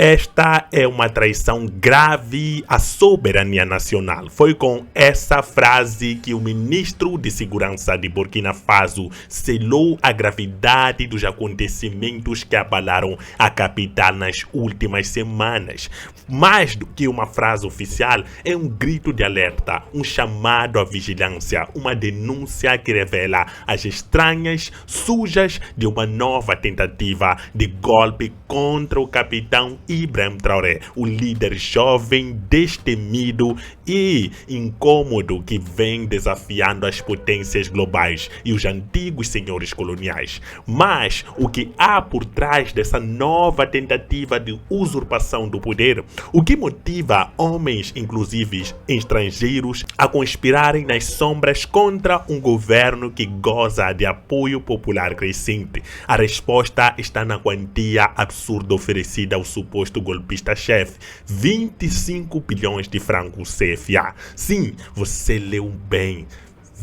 Esta é uma traição grave à soberania nacional. Foi com essa frase que o ministro de Segurança de Burkina Faso selou a gravidade dos acontecimentos que abalaram a capital nas últimas semanas. Mais do que uma frase oficial, é um grito de alerta, um chamado à vigilância, uma denúncia que revela as estranhas sujas de uma nova tentativa de golpe contra o capitão Ibrahim Traoré, o líder jovem, destemido e incômodo que vem desafiando as potências globais e os antigos senhores coloniais. Mas o que há por trás dessa nova tentativa de usurpação do poder? O que motiva homens, inclusive estrangeiros, a conspirarem nas sombras contra um governo que goza de apoio popular crescente? A resposta está na quantia absurda oferecida ao suposto golpista-chefe: 25 bilhões de francos CFA. Sim, você leu bem.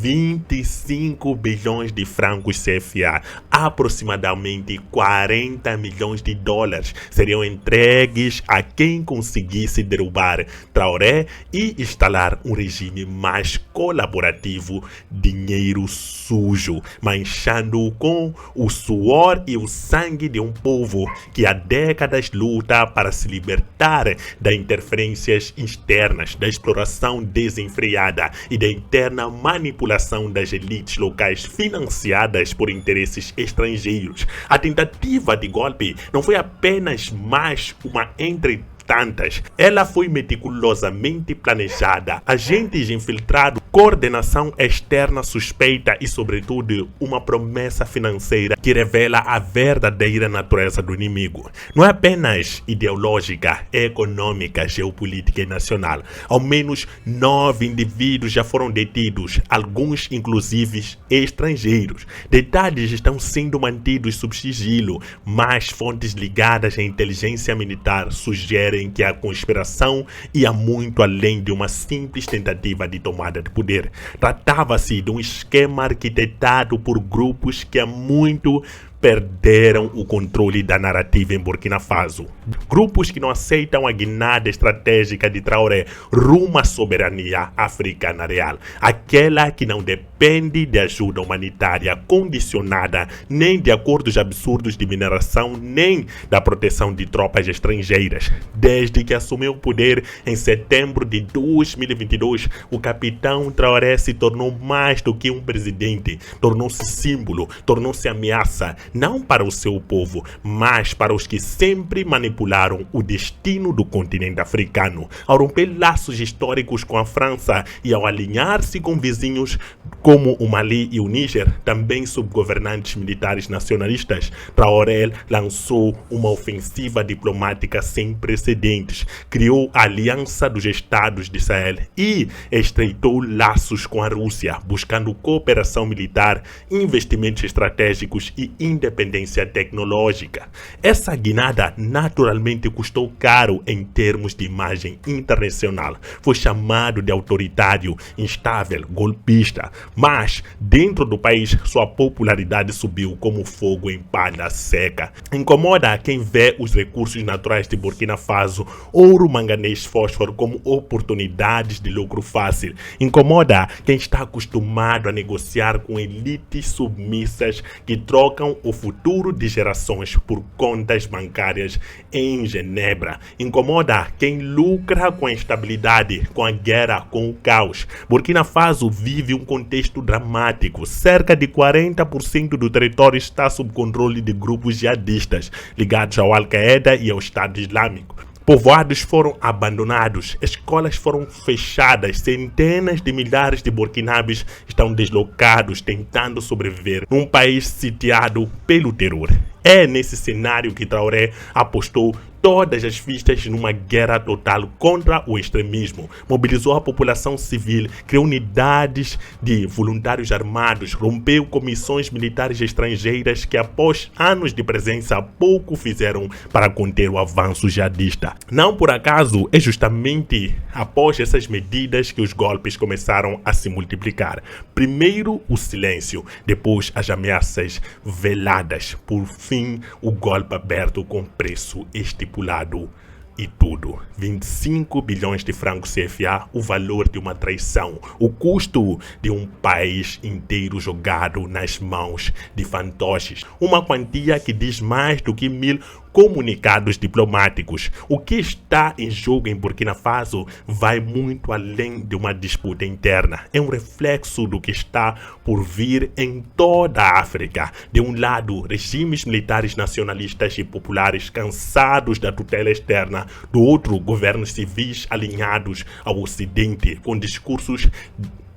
25 bilhões de francos CFA, aproximadamente 40 milhões de dólares, seriam entregues a quem conseguisse derrubar Traoré e instalar um regime mais colaborativo, dinheiro sujo, manchando-o com o suor e o sangue de um povo que há décadas luta para se libertar das interferências externas, da exploração desenfreada e da interna manipulação das elites locais financiadas por interesses estrangeiros. A tentativa de golpe não foi apenas mais uma entre tantas. Ela foi meticulosamente planejada. Agentes infiltrados, coordenação externa suspeita e, sobretudo, uma promessa financeira que revela a verdadeira natureza do inimigo. Não é apenas ideológica, é econômica, geopolítica e nacional. Ao menos 9 indivíduos já foram detidos, alguns inclusive estrangeiros. Detalhes estão sendo mantidos sob sigilo, mas fontes ligadas à inteligência militar sugerem que a conspiração ia muito além de uma simples tentativa de tomada de poder. Tratava-se de um esquema arquitetado por grupos que há muito perderam o controle da narrativa em Burkina Faso. Grupos que não aceitam a guinada estratégica de Traoré rumo à soberania africana real, aquela que não depende de ajuda humanitária condicionada, nem de acordos absurdos de mineração, nem da proteção de tropas estrangeiras. Desde que assumiu o poder em setembro de 2022, o capitão Traoré se tornou mais do que um presidente, tornou-se símbolo, tornou-se ameaça, não para o seu povo, mas para os que sempre manipularam o destino do continente africano. Ao romper laços históricos com a França e ao alinhar-se com vizinhos como o Mali e o Níger, também sob governantes militares nacionalistas, Traoré lançou uma ofensiva diplomática sem precedentes, criou a Aliança dos Estados de Sahel e estreitou laços com a Rússia, buscando cooperação militar, investimentos estratégicos e independência tecnológica. Essa guinada naturalmente custou caro em termos de imagem internacional. Foi chamado de autoritário, instável, golpista, mas dentro do país sua popularidade subiu como fogo em palha seca. Incomoda quem vê os recursos naturais de Burkina Faso, ouro, manganês, fósforo, como oportunidades de lucro fácil. Incomoda quem está acostumado a negociar com elites submissas que trocam o futuro de gerações por contas bancárias em Genebra. Incomoda quem lucra com a instabilidade, com a guerra, com o caos. Burkina Faso vive um contexto dramático. Cerca de 40% do território está sob controle de grupos jihadistas ligados ao Al-Qaeda e ao Estado Islâmico. Povoados foram abandonados, escolas foram fechadas, centenas de milhares de burkinabes estão deslocados tentando sobreviver num país sitiado pelo terror. É nesse cenário que Traoré apostou todas as fichas numa guerra total contra o extremismo. Mobilizou a população civil, criou unidades de voluntários armados, rompeu comissões militares estrangeiras que, após anos de presença, pouco fizeram para conter o avanço jihadista. Não por acaso, é justamente após essas medidas que os golpes começaram a se multiplicar. Primeiro o silêncio, depois as ameaças veladas, por fim o golpe aberto com preço estipulado. manipulado e tudo. 25 bilhões de francos CFA, o valor de uma traição, o custo de um país inteiro jogado nas mãos de fantoches. Uma quantia que diz mais do que 1000 comunicados diplomáticos. O que está em jogo em Burkina Faso vai muito além de uma disputa interna. É um reflexo do que está por vir em toda a África. De um lado, regimes militares nacionalistas e populares cansados da tutela externa. Do outro, governos civis alinhados ao Ocidente com discursos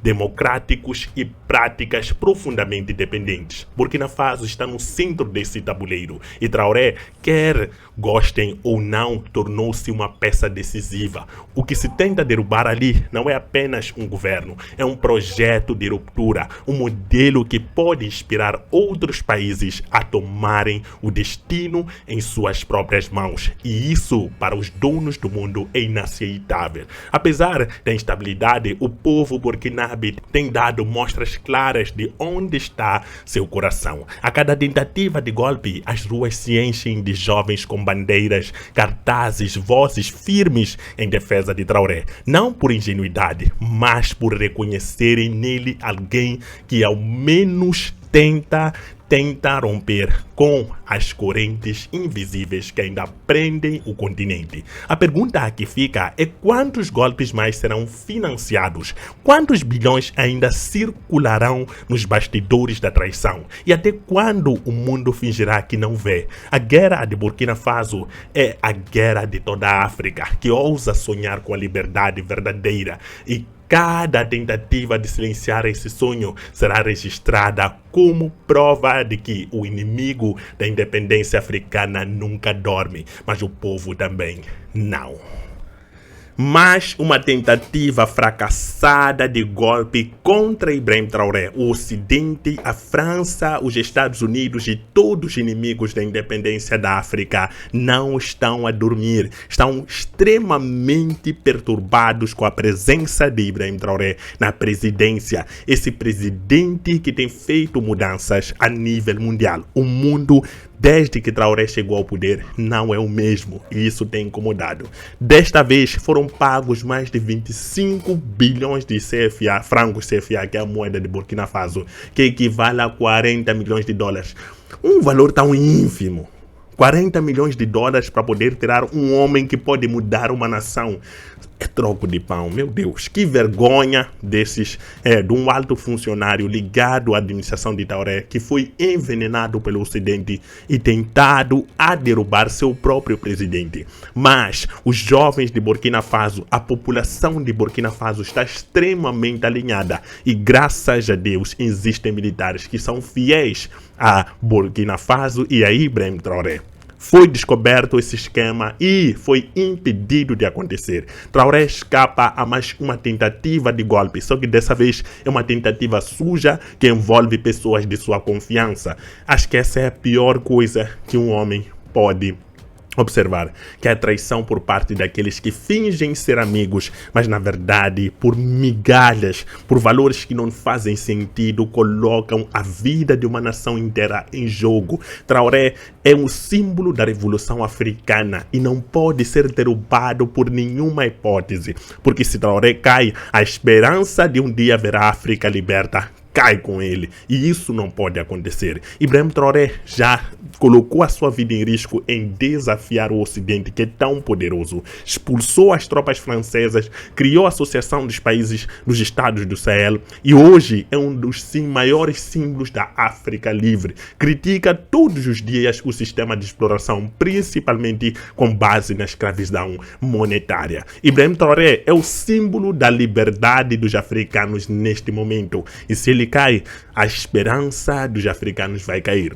democráticos e práticas profundamente dependentes. Burkina Faso está no centro desse tabuleiro e Traoré, quer gostem ou não, tornou-se uma peça decisiva. O que se tenta derrubar ali não é apenas um governo, é um projeto de ruptura, um modelo que pode inspirar outros países a tomarem o destino em suas próprias mãos. E isso, para os donos do mundo, é inaceitável. Apesar da instabilidade, o povo burkinabé tem dado mostras claras de onde está seu coração. A cada tentativa de golpe, as ruas se enchem de jovens com bandeiras, cartazes, vozes firmes em defesa de Traoré. Não por ingenuidade, mas por reconhecerem nele alguém que ao menos tenta romper com as correntes invisíveis que ainda prendem o continente. A pergunta que fica é quantos golpes mais serão financiados? Quantos bilhões ainda circularão nos bastidores da traição? E até quando o mundo fingirá que não vê? A guerra de Burkina Faso é a guerra de toda a África, que ousa sonhar com a liberdade verdadeira, e cada tentativa de silenciar esse sonho será registrada como prova de que o inimigo da independência africana nunca dorme, mas o povo também não. Mas uma tentativa fracassada de golpe contra Ibrahim Traoré. O Ocidente, a França, os Estados Unidos e todos os inimigos da independência da África não estão a dormir. Estão extremamente perturbados com a presença de Ibrahim Traoré na presidência. Esse presidente que tem feito mudanças a nível mundial. O mundo, desde que Traoré chegou ao poder, não é o mesmo, e isso tem incomodado. Desta vez foram pagos mais de 25 bilhões de CFA, francos CFA, que é a moeda de Burkina Faso, que equivale a 40 milhões de dólares. Um valor tão ínfimo. 40 milhões de dólares para poder tirar um homem que pode mudar uma nação. É troco de pão, meu Deus. Que vergonha de um alto funcionário ligado à administração de Traoré, que foi envenenado pelo Ocidente e tentado a derrubar seu próprio presidente. Mas os jovens de Burkina Faso, a população de Burkina Faso está extremamente alinhada. E graças a Deus existem militares que são fiéis a Burkina Faso e a Ibrahim Traoré. Foi descoberto esse esquema e foi impedido de acontecer. Traoré escapa a mais uma tentativa de golpe, só que dessa vez é uma tentativa suja que envolve pessoas de sua confiança. Acho que essa é a pior coisa que um homem pode observar, que é a traição por parte daqueles que fingem ser amigos, mas na verdade, por migalhas, por valores que não fazem sentido, colocam a vida de uma nação inteira em jogo. Traoré é um símbolo da Revolução Africana e não pode ser derrubado por nenhuma hipótese, porque se Traoré cai, a esperança de um dia ver a África liberta cai com ele, e isso não pode acontecer. Ibrahim Traoré já colocou a sua vida em risco em desafiar o Ocidente, que é tão poderoso. Expulsou as tropas francesas, criou a Associação dos Países dos Estados do Sahel e hoje é um dos maiores símbolos da África livre. Critica todos os dias o sistema de exploração, principalmente com base na escravidão monetária. Ibrahim Traoré é o símbolo da liberdade dos africanos neste momento, e se ele cai, a esperança dos africanos vai cair.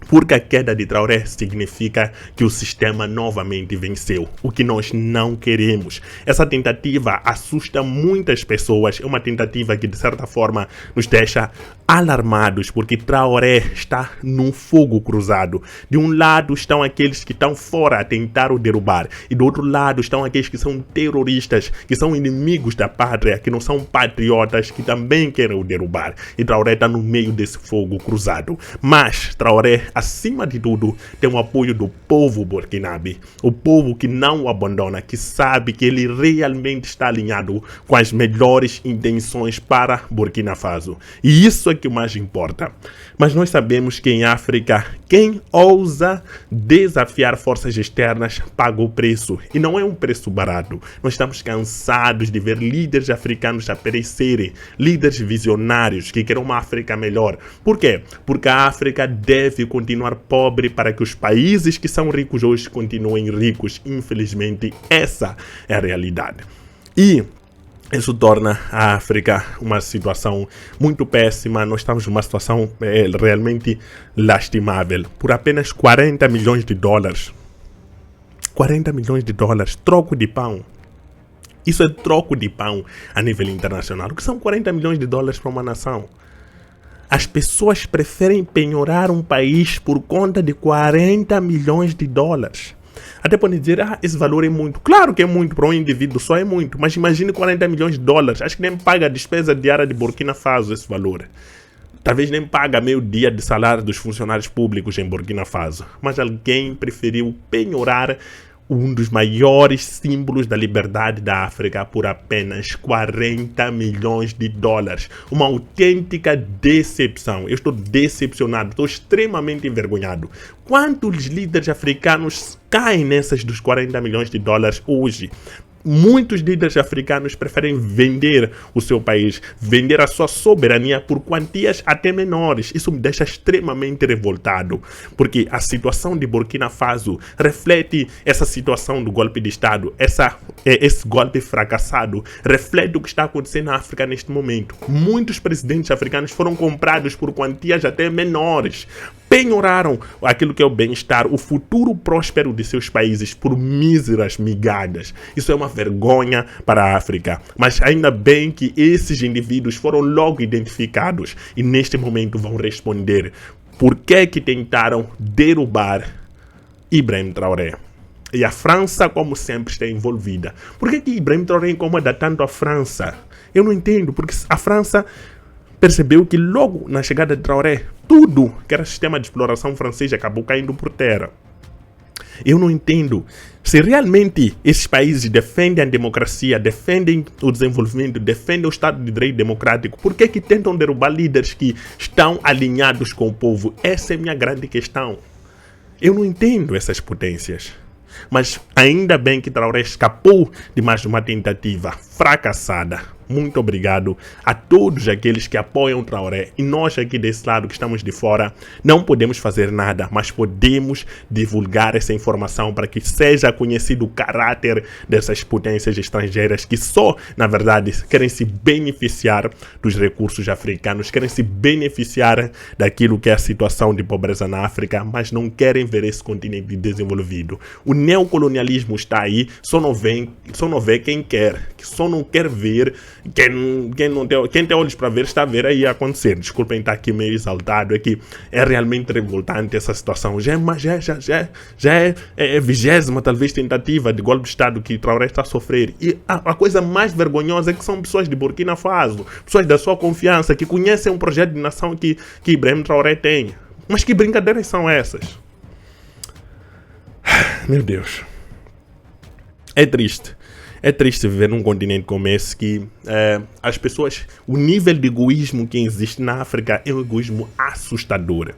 Porque a queda de Traoré significa que o sistema novamente venceu, o que nós não queremos. Essa tentativa assusta muitas pessoas, é uma tentativa que de certa forma nos deixa alarmados, porque Traoré está num fogo cruzado. De um lado estão aqueles que estão fora a tentar o derrubar, e do outro lado estão aqueles que são terroristas, que são inimigos da pátria, que não são patriotas, que também querem o derrubar. E Traoré está no meio desse fogo cruzado. Mas Traoré acima de tudo, tem o apoio do povo burkinabe. O povo que não o abandona, que sabe que ele realmente está alinhado com as melhores intenções para Burkina Faso. E isso é que mais importa. Mas nós sabemos que em África, quem ousa desafiar forças externas paga o preço. E não é um preço barato. Nós estamos cansados de ver líderes africanos aparecerem, líderes visionários que querem uma África melhor. Por quê? Porque a África deve continuar pobre para que os países que são ricos hoje continuem ricos. Infelizmente, essa é a realidade. E isso torna a África uma situação muito péssima. Nós estamos numa situação realmente lastimável. Por apenas 40 milhões de dólares. 40 milhões de dólares, troco de pão. Isso é troco de pão a nível internacional. O que são 40 milhões de dólares para uma nação? As pessoas preferem penhorar um país por conta de 40 milhões de dólares. Até podem dizer, esse valor é muito. Claro que é muito, para um indivíduo só é muito. Mas imagine 40 milhões de dólares. Acho que nem paga a despesa diária de Burkina Faso esse valor. Talvez nem paga meio dia de salário dos funcionários públicos em Burkina Faso. Mas alguém preferiu penhorar um dos maiores símbolos da liberdade da África por apenas 40 milhões de dólares. Uma autêntica decepção. Eu estou decepcionado, estou extremamente envergonhado. Quantos líderes africanos caem nessas dos 40 milhões de dólares hoje? Muitos líderes africanos preferem vender o seu país, vender a sua soberania por quantias até menores. Isso me deixa extremamente revoltado, porque a situação de Burkina Faso reflete essa situação do golpe de Estado, esse golpe fracassado, reflete o que está acontecendo na África neste momento. Muitos presidentes africanos foram comprados por quantias até menores, penhoraram aquilo que é o bem-estar, o futuro próspero de seus países por míseras migalhas. Isso é uma vergonha para a África. Mas ainda bem que esses indivíduos foram logo identificados e neste momento vão responder por que tentaram derrubar Ibrahim Traoré. E a França, como sempre, está envolvida. Por que Ibrahim Traoré incomoda tanto a França? Eu não entendo, porque a França percebeu que logo na chegada de Traoré, tudo que era sistema de exploração francês acabou caindo por terra. Eu não entendo. Se realmente esses países defendem a democracia, defendem o desenvolvimento, defendem o Estado de Direito democrático, por que tentam derrubar líderes que estão alinhados com o povo? Essa é a minha grande questão. Eu não entendo essas potências. Mas ainda bem que Traoré escapou de mais uma tentativa fracassada. Muito obrigado a todos aqueles que apoiam Traoré. E nós aqui desse lado que estamos de fora não podemos fazer nada, mas podemos divulgar essa informação para que seja conhecido o caráter dessas potências estrangeiras que só, na verdade, querem se beneficiar dos recursos africanos, querem se beneficiar daquilo que é a situação de pobreza na África, mas não querem ver esse continente desenvolvido. O neocolonialismo está aí, só não vê quem quer, só não quer ver. Quem tem olhos para ver, está a ver aí acontecer. Desculpem estar aqui meio exaltado, é que é realmente revoltante essa situação. Já é a 20ª, talvez, tentativa de golpe de Estado que Traoré está a sofrer. E a coisa mais vergonhosa é que são pessoas de Burkina Faso, pessoas da sua confiança, que conhecem um projeto de nação que Ibrahim Traoré tem. Mas que brincadeiras são essas? Meu Deus. É triste. É triste viver num continente como esse que as pessoas, o nível de egoísmo que existe na África é um egoísmo assustador.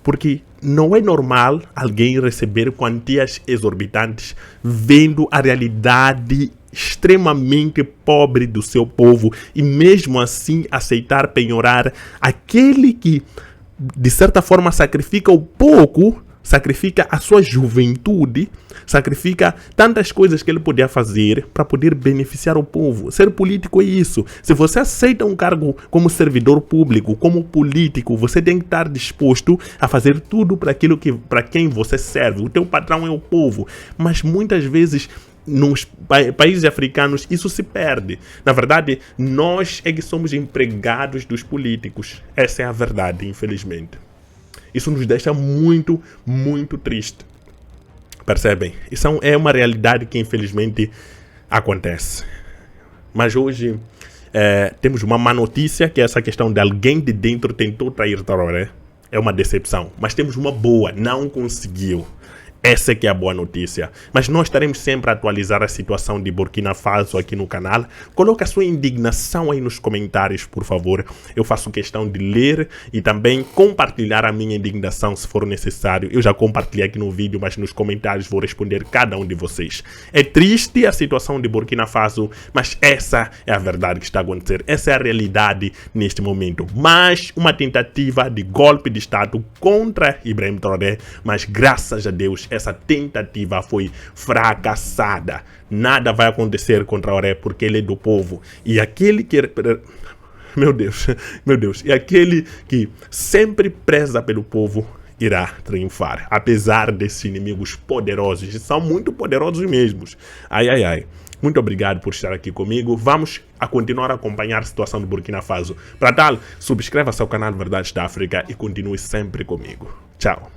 Porque não é normal alguém receber quantias exorbitantes vendo a realidade extremamente pobre do seu povo e mesmo assim aceitar penhorar aquele que de certa forma sacrifica o pouco, sacrifica a sua juventude, sacrifica tantas coisas que ele podia fazer para poder beneficiar o povo. Ser político é isso. Se você aceita um cargo como servidor público, como político, você tem que estar disposto a fazer tudo para quem você serve. O teu patrão é o povo. Mas muitas vezes nos países africanos isso se perde. Na verdade, nós é que somos empregados dos políticos. Essa é a verdade, infelizmente. Isso nos deixa muito, muito triste. Percebem? Isso é uma realidade que infelizmente acontece. Mas hoje temos uma má notícia, que é essa questão de alguém de dentro tentou trair Traoré. é uma decepção. Mas temos uma boa, não conseguiu. Essa é que é a boa notícia. Mas nós estaremos sempre a atualizar a situação de Burkina Faso aqui no canal. Coloque a sua indignação aí nos comentários, por favor. Eu faço questão de ler e também compartilhar a minha indignação se for necessário. Eu já compartilhei aqui no vídeo, mas nos comentários vou responder cada um de vocês. É triste a situação de Burkina Faso, mas essa é a verdade que está a acontecer. Essa é a realidade neste momento. Mais uma tentativa de golpe de Estado contra Ibrahim Traoré, mas graças a Deus essa tentativa foi fracassada. Nada vai acontecer com Traoré porque ele é do povo. E aquele que... Meu Deus. E aquele que sempre preza pelo povo irá triunfar. Apesar desses inimigos poderosos. E são muito poderosos mesmos. Ai. Muito obrigado por estar aqui comigo. Vamos a continuar a acompanhar a situação do Burkina Faso. Para tal, subscreva-se ao canal Verdades da África e continue sempre comigo. Tchau.